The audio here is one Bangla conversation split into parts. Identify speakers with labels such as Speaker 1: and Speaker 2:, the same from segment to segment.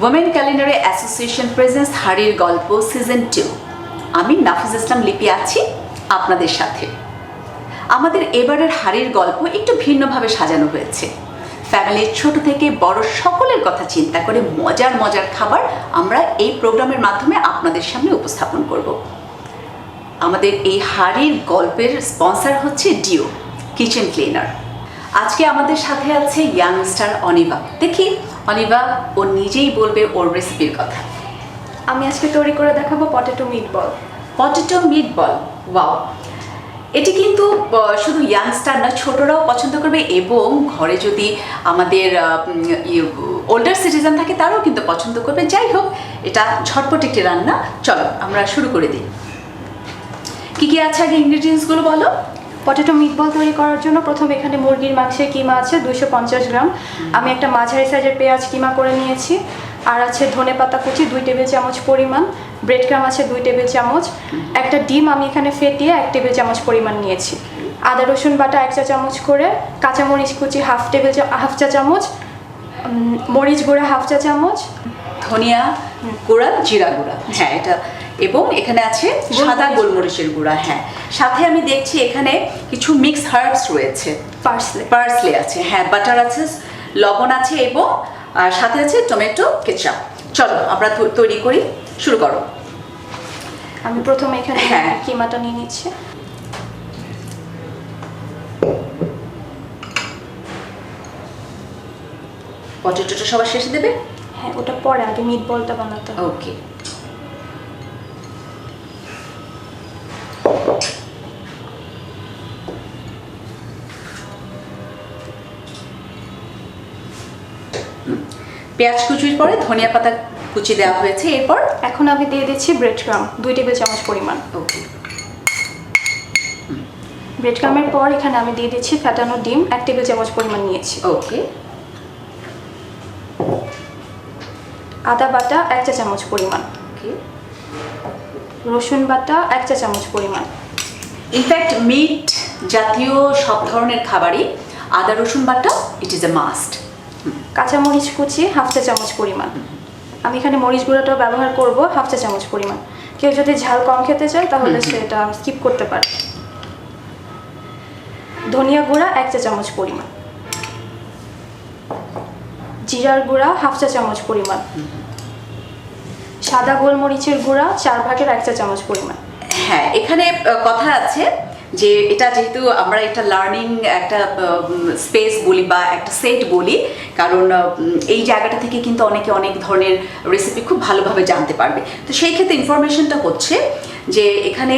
Speaker 1: ওমেন ক্যালেন্ডারে অ্যাসোসিয়েশন প্রেজেন্স হাড়ির গল্প সিজন 2। আমি নাফিজ ইসলাম লিপি আছি আপনাদের সাথে। আমাদের এবারের হাড়ির গল্প একটু ভিন্নভাবে সাজানো হয়েছে। ফ্যামিলির ছোট থেকে বড় সকলের কথা চিন্তা করে মজার মজার খাবার আমরা এই প্রোগ্রামের মাধ্যমে আপনাদের সামনে উপস্থাপন করব। আমাদের এই হাড়ির গল্পের স্পন্সর হচ্ছে ডিও কিচেন ক্লিনার। আজকে আমাদের সাথে আছে ইয়াংস্টার অনিবা। দেখি অনিবা ও নিজেই বলবে ওর রেসিপির কথা।
Speaker 2: আমি আজকে তৈরি করে দেখাবো potato meatball.
Speaker 1: Potato meatball, wow! এটি কিন্তু শুধু ইয়াংস্টার না, ছোটরাও পছন্দ করবে এবং ঘরে যদি আমাদের ওল্ডার সিটিজেন থাকে তারাও কিন্তু পছন্দ করবে। যাই হোক, এটা ঝটপট একটি রান্না। চলো আমরা শুরু করে দিই। কী কী আছে আগে ইনগ্রিডিয়েন্টসগুলো বলো।
Speaker 2: পটেটো মিটবল তৈরি করার জন্য প্রথমে এখানে মুরগির মাংসের কিমা আছে 250 গ্রাম। আমি একটা মাঝারি সাইজের পেঁয়াজ কিমা করে নিয়েছি। আর আছে ধনেপাতা কুচি 2 টেবিল চামচ পরিমাণ, ব্রেড ক্রাম আছে 2 টেবিল চামচ, একটা ডিম আমি এখানে ফেটিয়ে 1 টেবিল চামচ পরিমাণ নিয়েছি, আদা রসুন বাটা 1 চা চামচ করে, কাঁচামরিচ কুচি হাফ চা চামচ, মরিচ গুঁড়া হাফ চা চামচ,
Speaker 1: ধনিয়া গুঁড়া, জিরা গুঁড়া, হ্যাঁ এটা, এবং এখানে আছে সাদা গোলমরিচের গুঁড়া। হ্যাঁ, সাথে আমি দেখছি এখানে কিছু মিক্স হার্বস রয়েছে, পার্সলে আছে, হ্যাঁ, বাটার আছে, লবণ আছে এবং সাথে আছে টমেটো কেচাপ। চলো আমরা তৈরি করি, শুরু করো।
Speaker 2: আমি প্রথমে এখানে কিমাটা নিয়ে নিচ্ছি।
Speaker 1: পটেটোটা সবার শেষে দেবে?
Speaker 2: হ্যাঁ, ওটা পরে, আগে মিটবলটা বানাতে হবে।
Speaker 1: ওকে। পেঁয়াজ কুচির পরে ধনিয়া পাতা কুচি দেওয়া হয়েছে। এরপর
Speaker 2: এখন আমি দিয়ে দিচ্ছি ব্রেড ক্রাম 2 টেবিল চামচ পরিমাণ।
Speaker 1: ওকে।
Speaker 2: ব্রেড ক্রামের পর এখানে আমি দিয়ে দিচ্ছি ফেটানো ডিম 1 টেবিল চামচ পরিমাণ নিয়েছি।
Speaker 1: ওকে।
Speaker 2: আদা বাটা 1 চা চামচ পরিমাণ,
Speaker 1: ওকে।
Speaker 2: রসুন বাটা 1 চা চামচ পরিমাণ।
Speaker 1: ইনফ্যাক্ট মিট জাতীয় সব ধরনের খাবারই আদা রসুন বাটা ইট ইজ এ মাস্ট।
Speaker 2: কাঁচামরিচ কুচি হাফ চা চামচ পরিমাণ। আমি এখানে মরিচ গুঁড়াটাও ব্যবহার করব হাফ চা চামচ পরিমাণ। কেউ যদি ঝাল কম খেতে চায় তাহলে সেটা স্কিপ করতে পারে। ধনিয়া গুঁড়া 1 চা চামচ পরিমাণ, জিরার গুঁড়া হাফ চা চামচ পরিমাণ, সাদা গোলমরিচের গুঁড়া 4 ভাগের 1 চা চামচ পরিমাণ।
Speaker 1: হ্যাঁ, এখানে কথা আছে যে এটা যেহেতু আমরা একটা লার্নিং একটা স্পেস বলি বা একটা সেট বলি, কারণ এই জায়গাটা থেকে কিন্তু অনেকে অনেক ধরনের রেসিপি খুব ভালোভাবে জানতে পারবে। তো সেই ক্ষেত্রে ইনফরমেশনটা হচ্ছে যে এখানে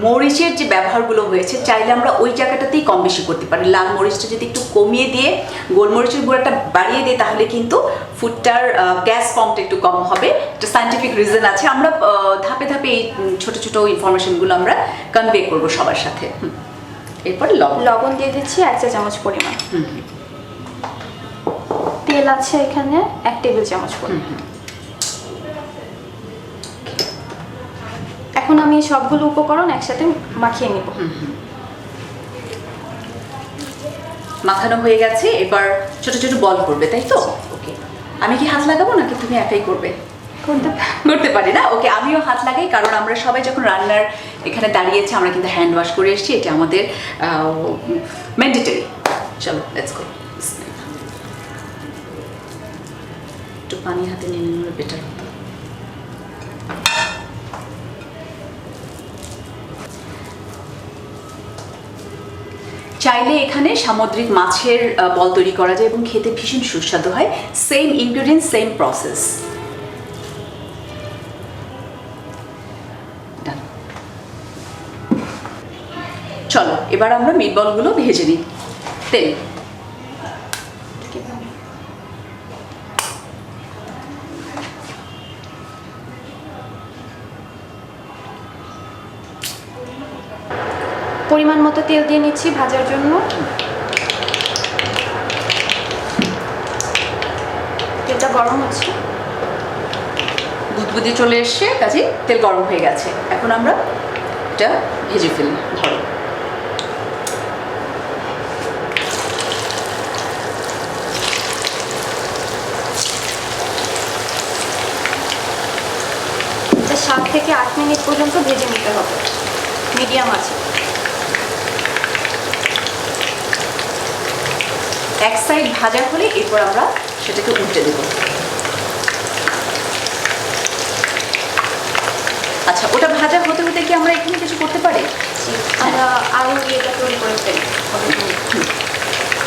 Speaker 1: মরিচের যে ব্যবহারগুলো হয়েছে চাইলে আমরা ওই জায়গাটাতেই কম বেশি করতে পারি। লাল মরিচটা যদি একটু কমিয়ে দিয়ে গোলমরিচের গুঁড়াটা বাড়িয়ে দিই তাহলে কিন্তু ফুডটার গ্যাস ফর্মটা একটু কম হবে। একটা সায়েন্টিফিক রিজন আছে। আমরা ধাপে ধাপে এই ছোটো ছোটো ইনফরমেশনগুলো আমরা কনভে করবো সবার সাথে। এরপরে
Speaker 2: লবণ দিয়ে দিচ্ছি 1 চা চামচ পরিমাণ। তেল আছে এখানে 1 টেবিল চামচ পরিমাণ। এখন আমি সবগুলো উপকরণ একসাথে মাখিয়ে নিব।
Speaker 1: মাখানো হয়ে গেছে, এবার ছোট ছোট বল করবে, তাই তো? ওকে। আমি কি হাত লাগাবো নাকি তুমি একাই করবে? করতে পারি না? ওকে, আমিও হাত লাগাই, কারণ আমরা সবাই যখন রান্নার এখানে দাঁড়িয়েছি আমরা কিন্তু হ্যান্ড ওয়াশ করে এসেছি, এটা আমাদের ম্যান্ডেটরি। চলো লেটস গো। একটু পানি হাতে নিয়ে নিলে বেটার হতো। চাইলে এখানে সামুদ্রিক মাছের বল তৈরি করা যায় এবং খেতে ভীষণ সুস্বাদু হয়। Same ingredients, same process. চলো এবার আমরা মিটবলগুলো ভেজে নিই তেল।
Speaker 2: পরিমাণ মতো তেল দিয়ে নিচ্ছি ভাজার জন্য। তেলটা গরম হচ্ছে,
Speaker 1: বুদবুদি চলে এসছে, কাজে তেল গরম হয়ে গেছে। এখন আমরা এটা ভেজে ফেলি। ধরো
Speaker 2: 7 থেকে 8 মিনিট পর্যন্ত ভেজে নিতে হবে মিডিয়াম আছে।
Speaker 1: এক সাইড ভাজা হলে এরপর আমরা সেটাকে উল্টে দেব। আচ্ছা, ওটা ভাজা হতে হতে কি আমরা এখানে কিছু করতে পারি?
Speaker 2: আমরা আলু দিয়ে এটা তৈরি করে ফেলি।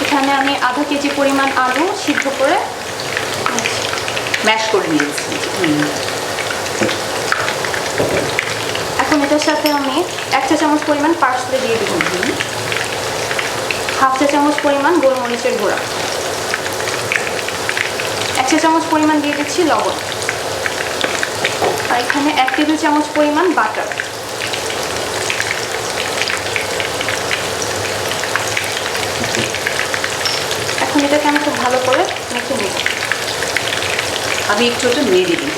Speaker 2: এখানে আমি আধা কেজি পরিমাণ আলু সিদ্ধ করে
Speaker 1: ম্যাশ করে নিয়েছি।
Speaker 2: এখন এটার সাথে আমি 1 চা চামচ পরিমাণ পার্সলে দিয়ে দেবো, 1/2 চা চামচ পরিমাণ গোলমরিচের গুঁড়া, 1 চা চামচ পরিমাণ দিয়ে দিচ্ছি লবণ, আর এখানে 1 টেবিল চামচ পরিমাণ বাটার। এখন এটাকে আমি খুব ভালো করে মেখে নিব।
Speaker 1: আমি একটু ওটা নেড়ে দিই।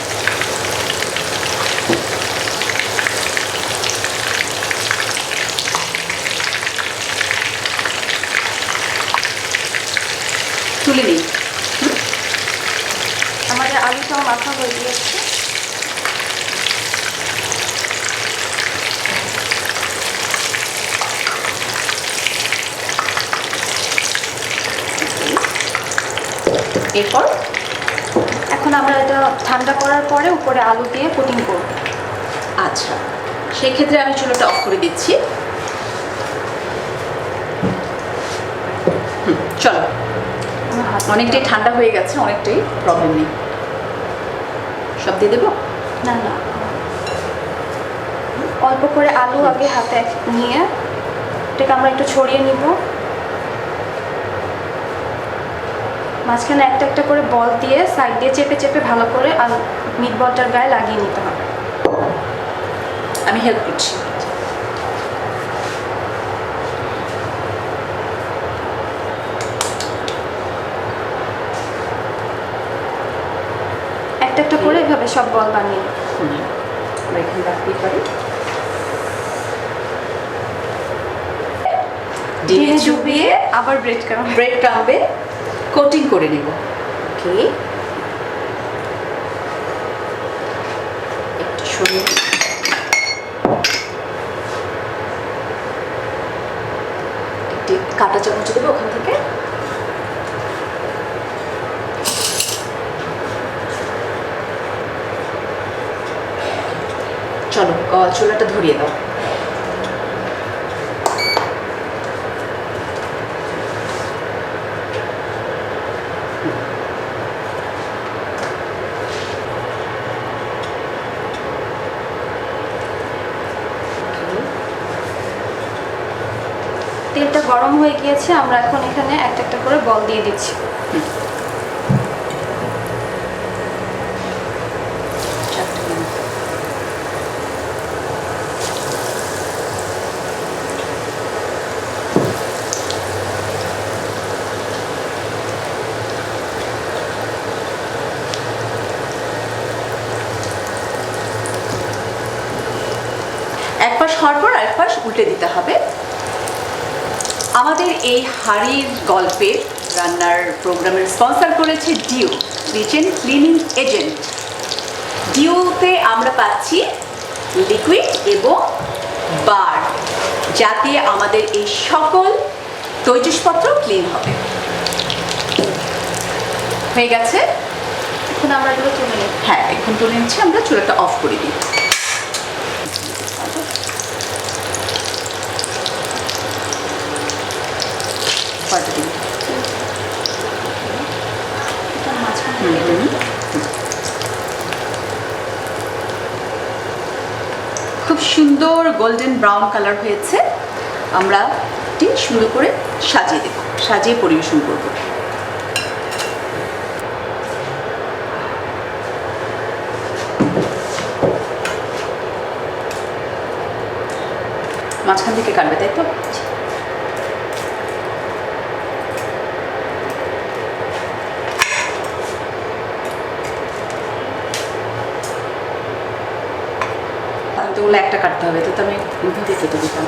Speaker 1: তুলে নিই।
Speaker 2: আমাদের আলুটাও মাখা হয়ে গিয়েছে।
Speaker 1: এরপর
Speaker 2: এখন আমরা এটা ঠান্ডা করার পরে উপরে আলু দিয়ে কোটিং করব।
Speaker 1: আচ্ছা, সেই ক্ষেত্রে আমি চুলাটা অফ করে দিচ্ছি। চলো, অনেকটাই ঠান্ডা হয়ে গেছে, অনেকটাই, প্রবলেম নেই। সব দিয়ে দেবো?
Speaker 2: না না, অল্প করে আলু আগে হাতে নিয়ে এটাকে আমরা একটু ছড়িয়ে নিব। মাঝখানে একটা একটা করে বল দিয়ে সাইড দিয়ে চেপে চেপে ভালো করে মিট বলটার গায়ে লাগিয়ে নিতে হবে।
Speaker 1: আমি হেল্প করছি।
Speaker 2: একটা একটা করে এভাবে সব বল বানিয়ে
Speaker 1: আমরা এখানে রাখতেই পারি। ডিমে চুবিয়ে
Speaker 2: আবার ব্রেড
Speaker 1: ক্রাম্বে কোটিং করে নেব। ওকে, একটু সরিয়ে একটি কাঁটা চামচ দেবো ওখান থেকে। চলো, চুলাটা ধরিয়ে দাও।
Speaker 2: তেলটা গরম হয়ে গিয়েছে, আমরা এখন এখানে একটা একটা করে বল দিয়ে দিচ্ছি।
Speaker 1: এক পাশ হওয়ার পর আরেক পাশ উল্টে দিতে হবে। আমাদের এই হাঁড়ির গল্পের রান্নার প্রোগ্রামের স্পন্সর করেছে ডিও, কিচেন ক্লিনিং এজেন্ট। ডিওতে আমরা পাচ্ছি লিকুইড এবং বার, যাতে আমাদের এই সকল তৈজসপত্র ক্লিন হবে। হয়ে গেছে,
Speaker 2: এখন আমরা এগুলো তুলে নিই।
Speaker 1: হ্যাঁ, এখন তুলে নিচ্ছি। আমরা চুলাটা অফ করে দিই। খুব সুন্দর গোল্ডেন ব্রাউন কালার হয়েছে। আমরা সুন্দর করে সাজিয়ে দেব, সাজিয়ে পরিবেশন করব। মাঝখান থেকে কাটবে, তাই তো? ওগুলো একটা কাটতে হবে, তো আমি ওইভাবে কেটে দিতাম।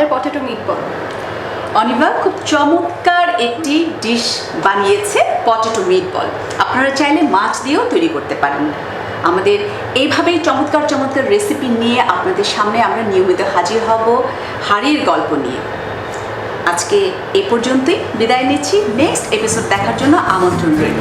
Speaker 2: আমাদের পটেটো মিটবল।
Speaker 1: অনিভা খুব চমৎকার একটি ডিশ বানিয়েছে, পটেটো মিটবল। আপনারা চাইলে মাছ দিয়েও তৈরি করতে পারেন। আমাদের এইভাবেই চমৎকার চমৎকার রেসিপি নিয়ে আপনাদের সামনে আমরা নিয়মিত হাজির হব হাড়ির গল্প নিয়ে। আজকে এই পর্যন্তই বিদায় নিচ্ছি। নেক্সট এপিসোড দেখার জন্য আমন্ত্রণ রইল।